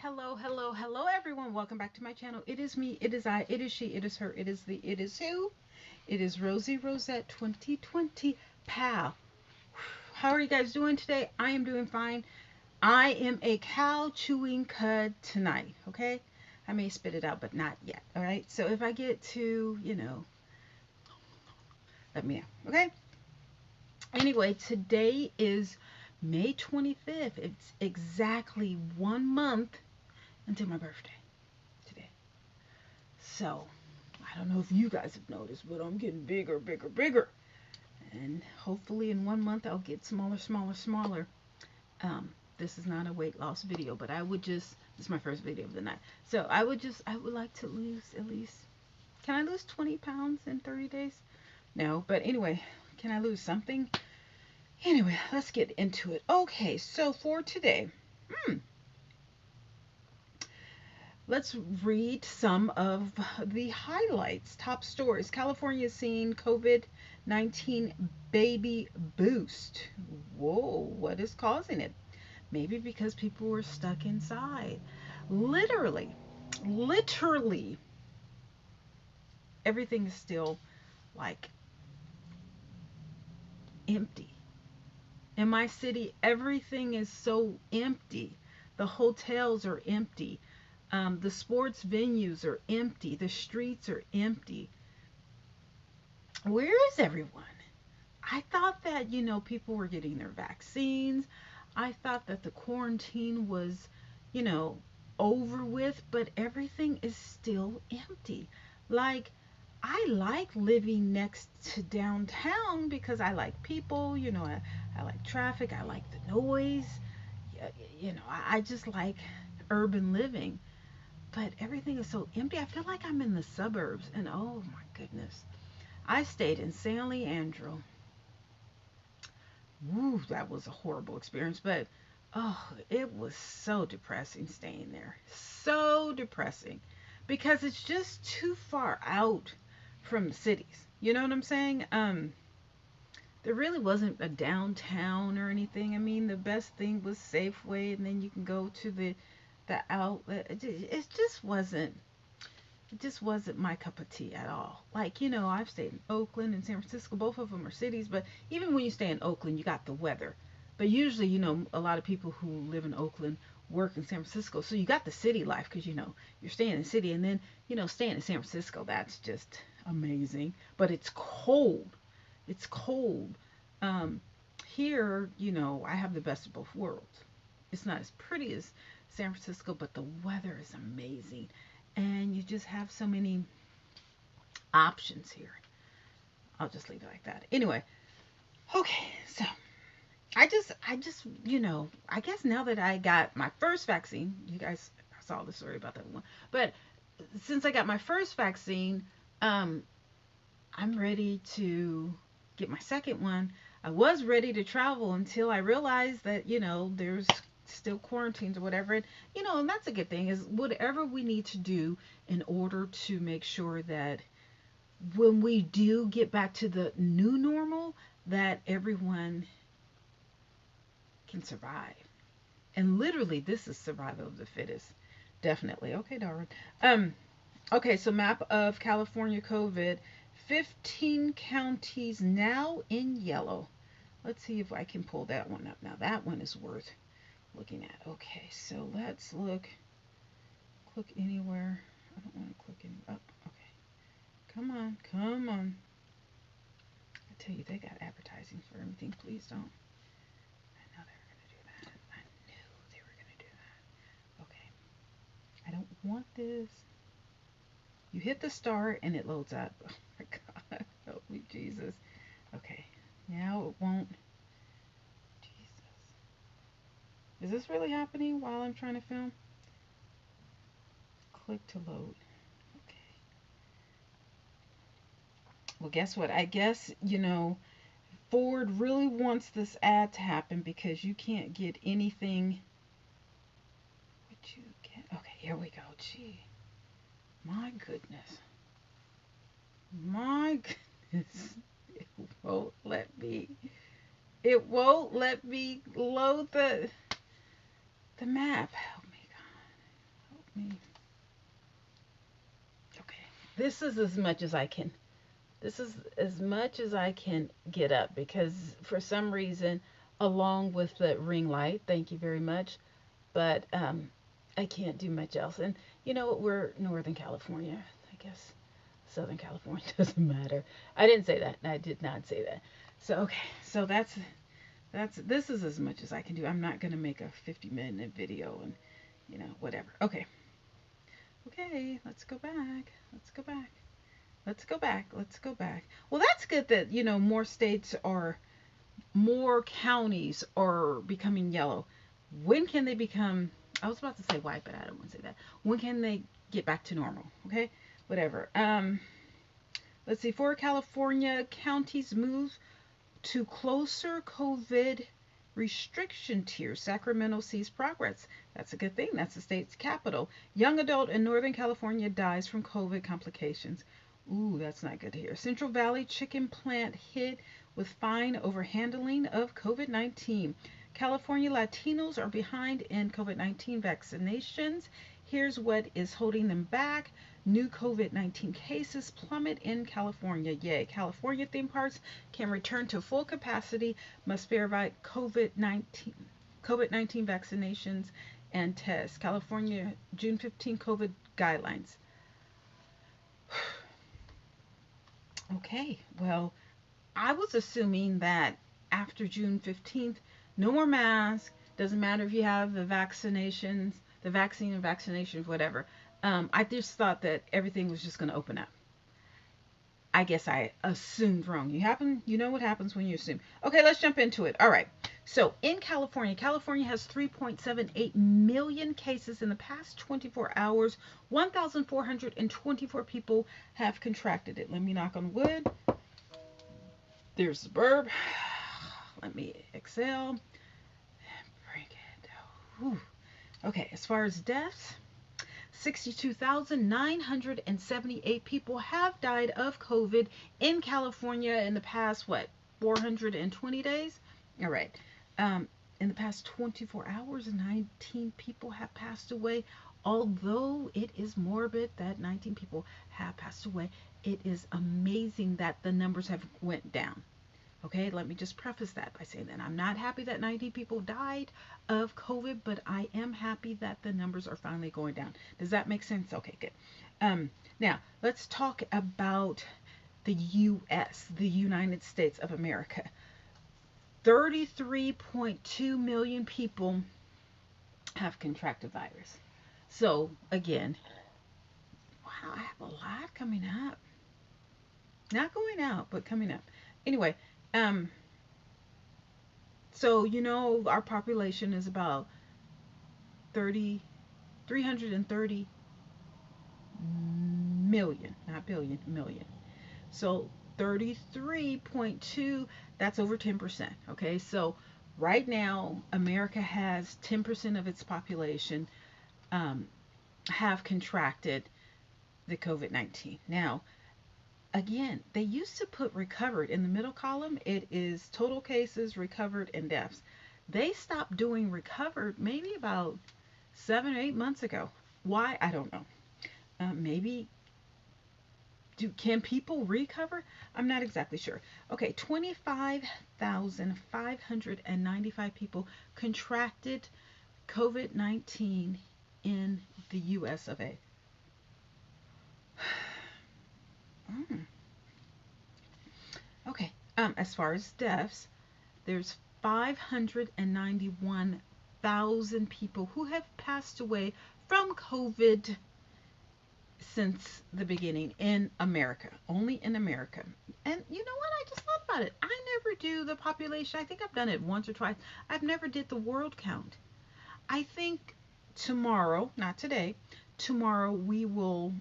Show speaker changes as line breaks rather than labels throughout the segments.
Hello everyone. Welcome back to my channel. It is me, it is I, it is she, it is her, it is the, it is who? It is Rosie Rosette 2020 pal. How are you guys doing today? I am doing fine. I am a cow chewing cud tonight, okay? I may spit it out, but not yet, all right? So if I get to, let me know, okay? Anyway, today is May 25th. It's exactly 1 month until my birthday today. So, I don't know if you guys have noticed, but I'm getting bigger, bigger, bigger. And hopefully in 1 month I'll get smaller, smaller, smaller. This is not a weight loss video, but this is my first video of the night. So I would like to lose at least, can I lose 20 pounds in 30 days? No, but anyway, can I lose something? Anyway, let's get into it. Okay, so for today, let's read some of the highlights, top stories. California seeing COVID-19 baby boost. Whoa, what is causing it? Maybe because people were stuck inside. Literally, literally, everything is still like empty. In my city, everything is so empty. The hotels are empty. The sports venues are empty. The streets are empty. Where is everyone? I thought that, people were getting their vaccines. I thought that the quarantine was, you know, over with, but everything is still empty. Like, I like living next to downtown because I like people, I like traffic, I like the noise, I just like urban living. But everything is so empty. I feel like I'm in the suburbs, and oh my goodness. I stayed in San Leandro. Woo, that was a horrible experience, but oh, it was so depressing staying there. So depressing because it's just too far out from the cities. You know what I'm saying? There really wasn't a downtown or anything. I mean, the best thing was Safeway, and then you can go to the outlet. It just wasn't my cup of tea at all. Like, I've stayed in Oakland and San Francisco. Both of them are cities, but even when you stay in Oakland, you got the weather. But usually, a lot of people who live in Oakland work in San Francisco. So you got the city life because, you're staying in the city. And then, staying in San Francisco, that's just amazing. But it's cold. It's cold. Um, Here, I have the best of both worlds. It's not as pretty as San Francisco, but the weather is amazing. And you just have so many options here. I'll just leave it like that. Anyway, okay, so I guess now that I got my first vaccine, you guys saw the story about that one, but since I got my first vaccine, um, I'm ready to get my second one. I was ready to travel until I realized that, there's still quarantines or whatever. And that's a good thing is whatever we need to do in order to make sure that when we do get back to the new normal, that everyone can survive. And literally, this is survival of the fittest. Definitely. Okay, Darwin. Okay, so map of California COVID. 15 counties now in yellow. Let's see if I can pull that one up. Now, that one is worth looking at. Okay, so let's look. Click anywhere. I don't want to click anywhere. Oh, okay. Come on, come on. I tell you, they got advertising for everything. Please don't. I know they were going to do that. I knew they were going to do that. Okay. I don't want this. You hit the star and it loads up. Oh my God. Help me, Jesus. Okay. Now it won't. Jesus. Is this really happening while I'm trying to film? Click to load. Okay. Well, guess what? I guess, Ford really wants this ad to happen because you can't get anything. What you get? Okay, here we go. Gee. My goodness. My goodness. It won't let me. It won't let me load the map. Help me, God. me. Okay. This is as much as I can. This is as much as I can get up because for some reason, along with the ring light, thank you very much, but I can't do much else. And you know what? We're Northern California, I guess. Southern California doesn't matter. I didn't say that. I did not say that. So okay, so that's this is as much as I can do. I'm not gonna make a 50-minute video and whatever. Okay, okay, let's go back. Let's go back. Let's go back. Let's go back. Well, that's good that more states are more counties are becoming yellow. When can they become? I was about to say white, but I don't want to say that. When can they get back to normal? Okay, whatever. Let's see. 4 California counties move to closer COVID restriction tiers. Sacramento sees progress. That's a good thing. That's the state's capital. Young adult in Northern California dies from COVID complications. Ooh, that's not good to hear. Central Valley chicken plant hit with fine over handling of COVID-19. California Latinos are behind in COVID-19 vaccinations. Here's what is holding them back. New COVID-19 cases plummet in California. Yay. California theme parks can return to full capacity, must verify COVID-19 vaccinations and tests. California June 15 COVID guidelines. Okay, well, I was assuming that after June 15th, no more masks. Doesn't matter if you have the vaccinations, the vaccine and vaccinations, whatever. I just thought that everything was just going to open up. I guess I assumed wrong. You know what happens when you assume. Okay, let's jump into it. All right. So in California, California has 3.78 million cases in the past 24 hours. 1,424 people have contracted it. Let me knock on wood. There's the burp. Let me exhale. Bring it. Whew. Okay, as far as deaths, 62,978 people have died of COVID in California in the past, 420 days? All right. In the past 24 hours, 19 people have passed away. Although it is morbid that 19 people have passed away, it is amazing that the numbers have went down. Okay, let me just preface that by saying that I'm not happy that 90 people died of COVID, but I am happy that the numbers are finally going down. Does that make sense? Okay, good. Now, let's talk about the U.S., the United States of America. 33.2 million people have contracted virus. So, again, wow, I have a lot coming up. Not going out, but coming up. Anyway, so our population is about 330 million, not billion, million. So 33.2, that's over 10%. Okay, so right now America has 10% of its population have contracted the COVID-19. Now, again, they used to put recovered in the middle column. It is total cases, recovered, and deaths. They stopped doing recovered maybe about 7 or 8 months ago. Why? I don't know. Maybe can people recover? I'm not exactly sure. Okay, 25,595 people contracted COVID-19 in the US of A. Okay, as far as deaths, there's 591,000 people who have passed away from COVID since the beginning in America, only in America. And you know what? I just thought about it. I never do the population. I think I've done it once or twice. I've never did the world count. I think tomorrow, not today, tomorrow we will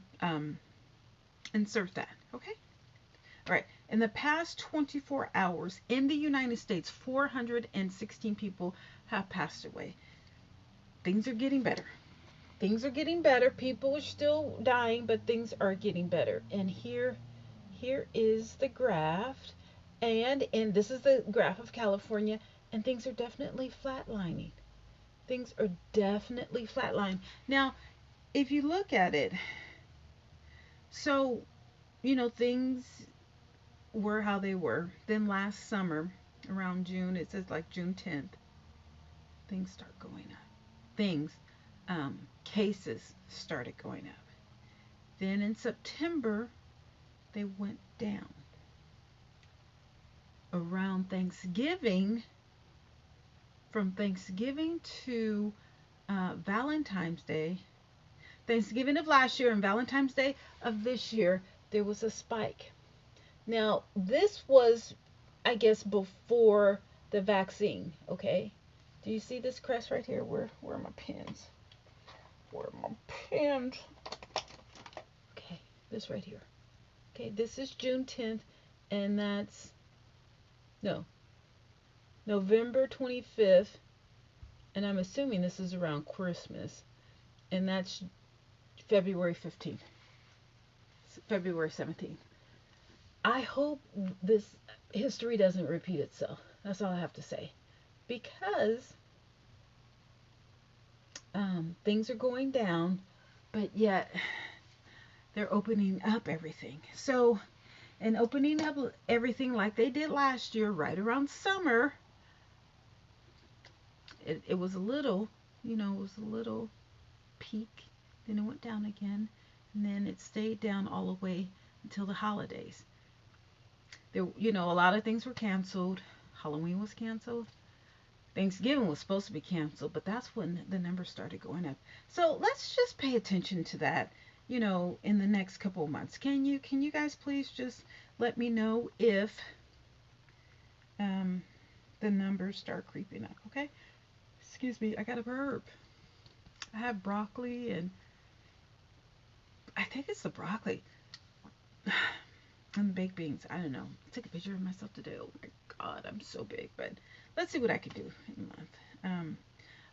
insert that. Okay? All right. In the past 24 hours in the United States, 416 people have passed away. Things are getting better. Things are getting better. People are still dying, but things are getting better. And here is the graph. And this is the graph of California. And things are definitely flatlining. Things are definitely flatlining. Now, if you look at it, so, things were how they were. Then last summer, around June, it says like June 10th, things start going up. Things, cases started going up. Then in September, they went down. Around Thanksgiving, from Thanksgiving to Valentine's Day, Thanksgiving of last year and Valentine's Day of this year, there was a spike. Now, this was, I guess, before the vaccine, okay? Do you see this crest right here? Where are my pins? Where are my pins? Okay, this right here. Okay, this is June 10th, and that's, no, November 25th, and I'm assuming this is around Christmas, and that's February 15th, February 17th. I hope this history doesn't repeat itself. That's all I have to say. Because things are going down, but yet they're opening up everything. So, and opening up everything like they did last year, right around summer, it was a little, it was a little peak. Then it went down again, and then it stayed down all the way until the holidays. There, a lot of things were canceled. Halloween was canceled. Thanksgiving was supposed to be canceled, but that's when the numbers started going up. So let's just pay attention to that, in the next couple of months. Can you guys please just let me know if the numbers start creeping up, okay? Excuse me, I got a burp. I have broccoli, and I think it's the broccoli and the baked beans. I don't know. I took a picture of myself today. Oh my God, I'm so big. But let's see what I can do in a month.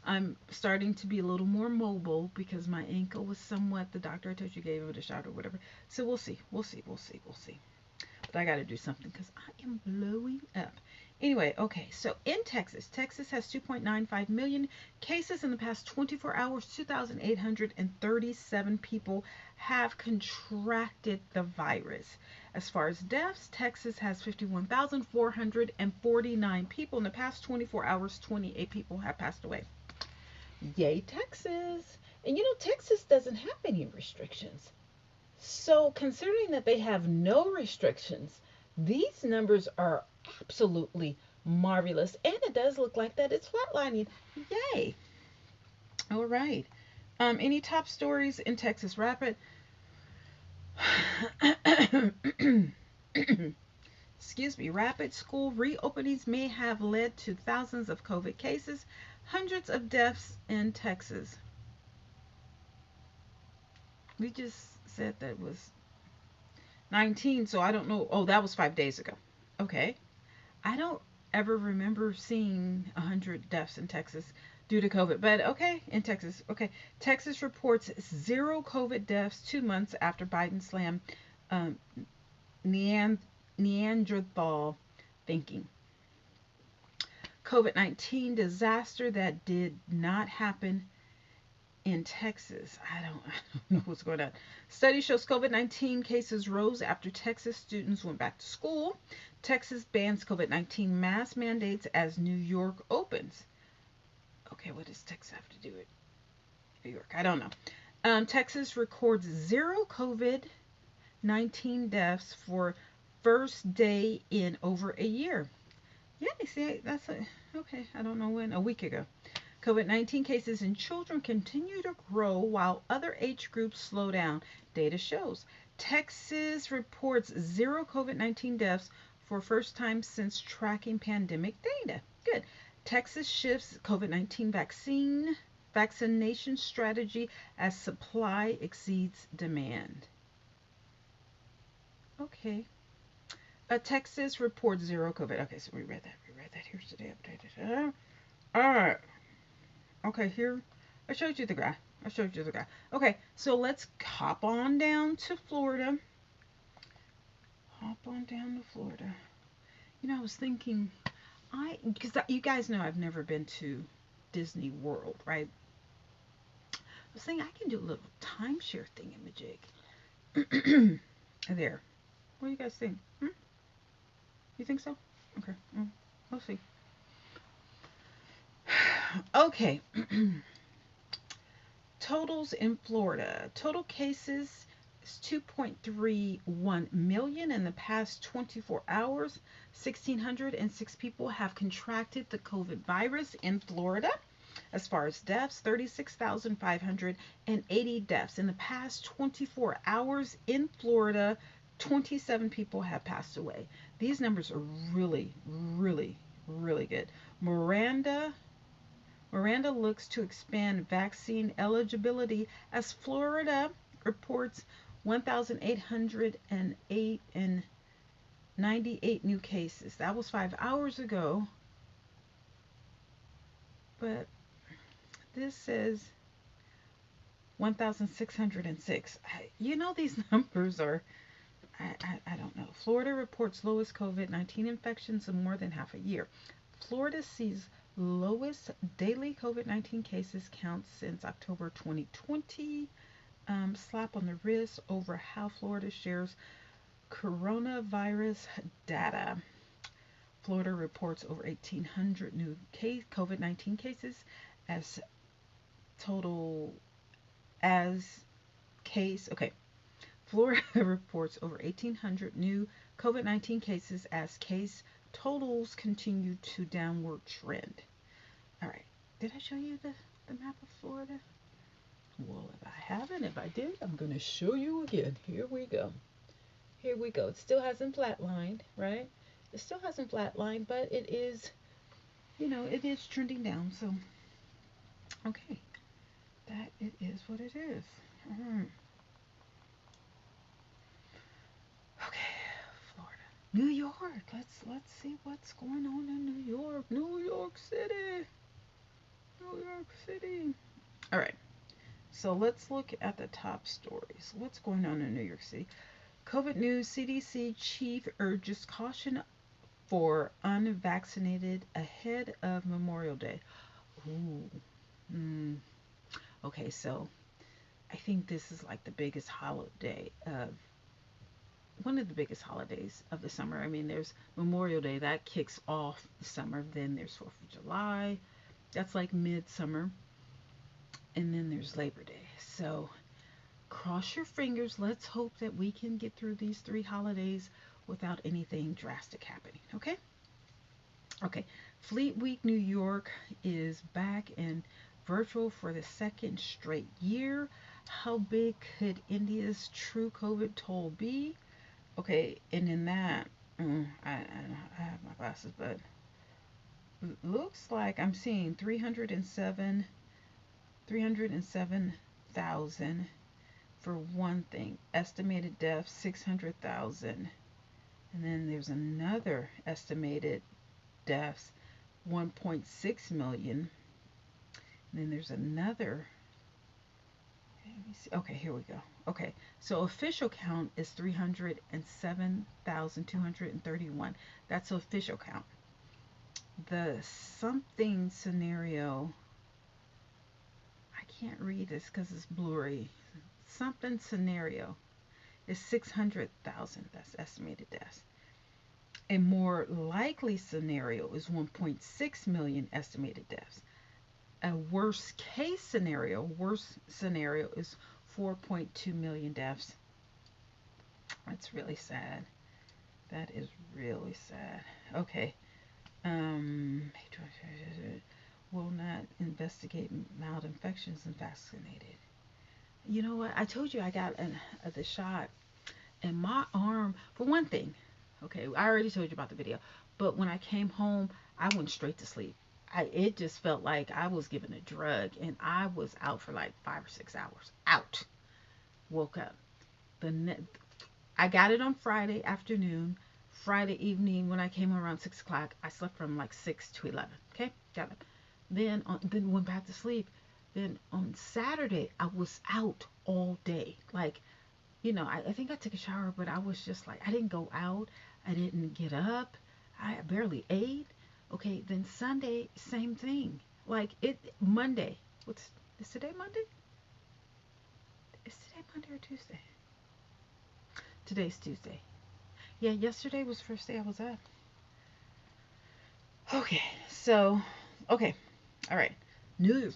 I'm starting to be a little more mobile because my ankle was somewhat, the doctor I told you gave it a shot or whatever. So we'll see. But I got to do something because I am blowing up. Anyway, okay, so in Texas has 2.95 million cases in the past 24 hours. 2,837 people have contracted the virus. As far as deaths, Texas has 51,449 people. In the past 24 hours, 28 people have passed away. Yay, Texas. And Texas doesn't have any restrictions. So considering that they have no restrictions, these numbers are absolutely marvelous. And it does look like that it's flatlining. Yay. All right. Any top stories in Texas? Rapid. Excuse me. Rapid school reopenings may have led to thousands of COVID cases, hundreds of deaths in Texas. We just said that was 19, so I don't know. Oh, that was 5 days ago. Okay. I don't ever remember seeing 100 deaths in Texas due to COVID, but okay, in Texas. Okay. Texas reports 0 COVID deaths 2 months after Biden slammed Neanderthal thinking. COVID-19 disaster that did not happen in Texas. I don't know what's going on. Study shows COVID-19 cases rose after Texas students went back to school. Texas bans COVID-19 mask mandates as New York opens. Okay, what does Texas have to do with New York? I don't know. Texas records 0 COVID-19 deaths for first day in over a year. Yeah, see, that's okay. I don't know when. A week ago. COVID-19 cases in children continue to grow while other age groups slow down, data shows. Texas reports 0 COVID-19 deaths for first time since tracking pandemic data. Good. Texas shifts COVID-19 vaccination strategy as supply exceeds demand. Okay. Texas reports 0 COVID. Okay, so we read that. Here's today updated. All right. Okay, here, I showed you the graph. Okay, so let's hop on down to Florida. I was thinking, because you guys know I've never been to Disney World, right? was thinking I can do a little timeshare thingamajig. There. What do you guys think? You think so? Okay. We'll see. Okay. Totals in Florida. Total cases is 2.31 million in the past 24 hours. 1,606 people have contracted the COVID virus in Florida. As far as deaths, 36,580 deaths. In the past 24 hours in Florida, 27 people have passed away. These numbers are really, really, really good. Miranda looks to expand vaccine eligibility as Florida reports 1,808 and 98 new cases. That was 5 hours ago, but this says 1,606. You know, these numbers are, I don't know. Florida reports lowest COVID-19 infections in more than half a year. Florida sees lowest daily COVID-19 cases count since October 2020. Slap on the wrist over how Florida shares coronavirus data. Florida reports over 1,800 new COVID-19 cases as total as case. Okay. Florida reports over 1,800 new COVID-19 cases as case totals continue to downward trend. All right. Did I show you the map of Florida? Well, if I haven't, if I did, I'm going to show you again. Here we go. Here we go. It still hasn't flatlined, right? It still hasn't flatlined, but it is, it is trending down. So, okay. That it is what it is. All right. Okay, Florida. New York. Let's see what's going on in New York. New York City. New York City. All right. So let's look at the top stories. What's going on in New York City? COVID news. CDC chief urges caution for unvaccinated ahead of Memorial Day. Ooh. Okay, so I think this is like the biggest holiday of one of the biggest holidays of the summer. I mean, there's Memorial Day that kicks off the summer. Then there's 4th of July. That's like midsummer. And then there's Labor Day. So cross your fingers. Let's hope that we can get through these 3 holidays without anything drastic happening. Okay? Okay. Fleet Week New York is back and virtual for the second straight year. How big could India's true COVID toll be? Okay, and in that, I have my glasses, but looks like I'm seeing 307,000 for one thing. Estimated deaths 600,000, and then there's another estimated deaths 1.6 million. And then there's another. Let me see. Okay, here we go. Okay, so official count is 307,231. That's official count. The something scenario, I can't read this because it's blurry. Something scenario is 600,000. That's estimated deaths. A more likely scenario is 1.6 million estimated deaths. A worst scenario is 4.2 million deaths. That's really sad. That is really sad. Okay. Will not investigate mild infections in vaccinated. You know what? I told you I got the shot, and my arm, for one thing, okay, I already told you about the video, but when I came home, I went straight to sleep. It just felt like I was given a drug, and I was out for like 5 or 6 hours. Out. Woke up. I got it on Friday afternoon. Friday evening, when I came around 6 o'clock, I slept from like 6 to 11. Okay, got it. Then went back to sleep. Then on Saturday, I was out all day. Like, I think I took a shower, but I was just like, I didn't go out. I didn't get up. I barely ate. Okay, then Sunday, same thing. Like Monday. Is today Monday? Is today Monday or Tuesday? Today's Tuesday. Yeah, yesterday was the first day I was up. Okay, so, okay, all right. We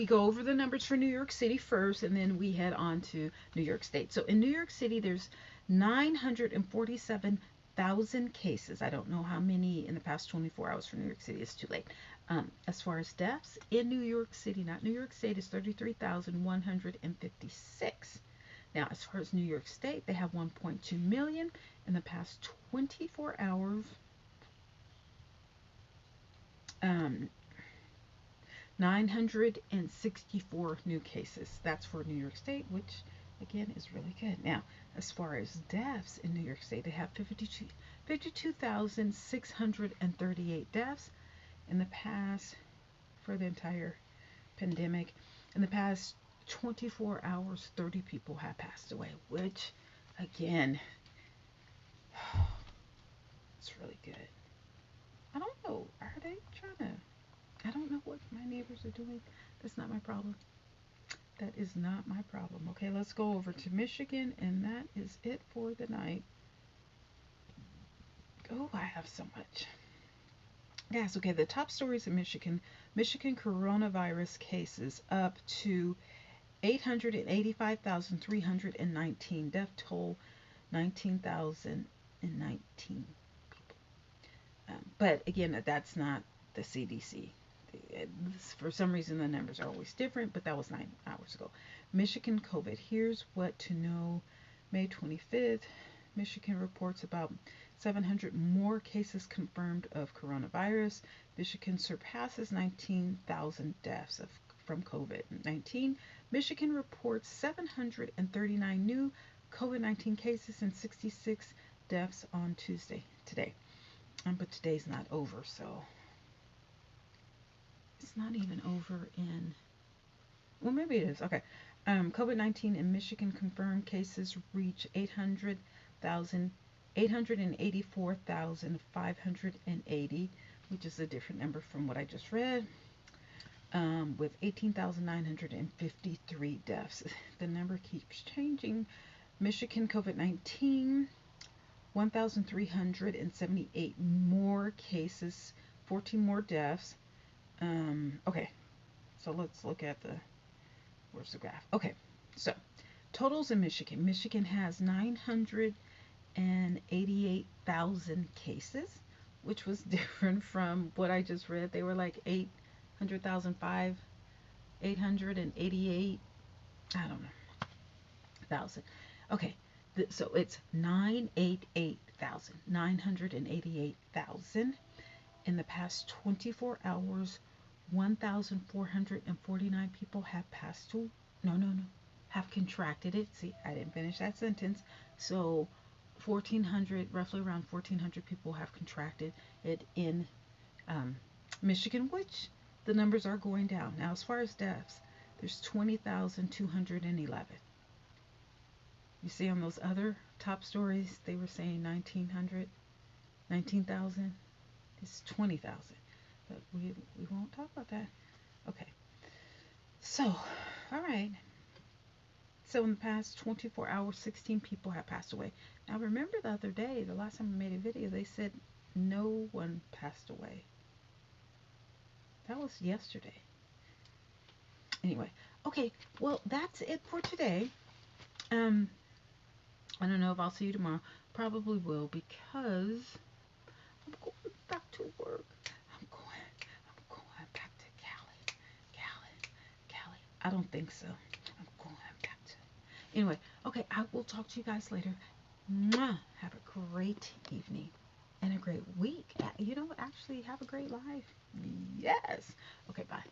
go over the numbers for New York City first, and then we head on to New York State. So in New York City, there's 947,000 cases. I don't know how many in the past 24 hours for New York City. It's too late. As far as deaths in New York City, not New York State, is 33,156. Now, as far as New York State, they have 1.2 million in the past 24 hours. 964 new cases. That's for New York State, which again is really good. Now, as far as deaths in New York State, they have 52,638 deaths in the past for the entire pandemic. In the past 24 hours, 30 people have passed away, which again, it's really good. I don't know. Are they trying to? I don't know what my neighbors are doing. That's not my problem. That is not my problem. Okay, let's go over to Michigan, and that is it for the night. Oh, I have so much. Yes, okay, the top stories in Michigan. Michigan coronavirus cases up to 885,319. Death toll 19,019 people. But again, that's not the CDC. For some reason, the numbers are always different, but that was 9 hours ago. Michigan COVID. Here's what to know. May 25th, Michigan reports about 700 more cases confirmed of coronavirus. Michigan surpasses 19,000 deaths from COVID-19. Michigan reports 739 new COVID-19 cases and 66 deaths on Tuesday, today. But today's not over, so it's not even over in, well, maybe it is. Okay. COVID-19 in Michigan confirmed cases reach 884,580, which is a different number from what I just read, with 18,953 deaths. The number keeps changing. Michigan COVID-19, 1,378 more cases, 14 more deaths. Okay, so let's look at where's the graph? Okay, so totals in Michigan. Michigan has 988,000 cases, which was different from what I just read. They were like 888, I don't know, thousand. Okay, so it's 988,000 in the past 24 hours. 1,449 people have passed to, have contracted it. See, I didn't finish that sentence. So 1,400, roughly around 1,400 people have contracted it in Michigan, which the numbers are going down. Now, as far as deaths, there's 20,211. You see on those other top stories, they were saying 19,000. It's 20,000. But we won't talk about that. Okay. So, all right. So in the past 24 hours, 16 people have passed away. Now remember the other day, the last time I made a video, they said no one passed away. That was yesterday. Anyway, okay. Well, that's it for today. I don't know if I'll see you tomorrow. Probably will, because I'm going back to work. I'm going back to Cali. I don't think so. I'm going back to. Anyway, okay, I will talk to you guys later. Mwah! Have a great evening and a great week. You know what? Actually, have a great life. Yes. Okay, bye.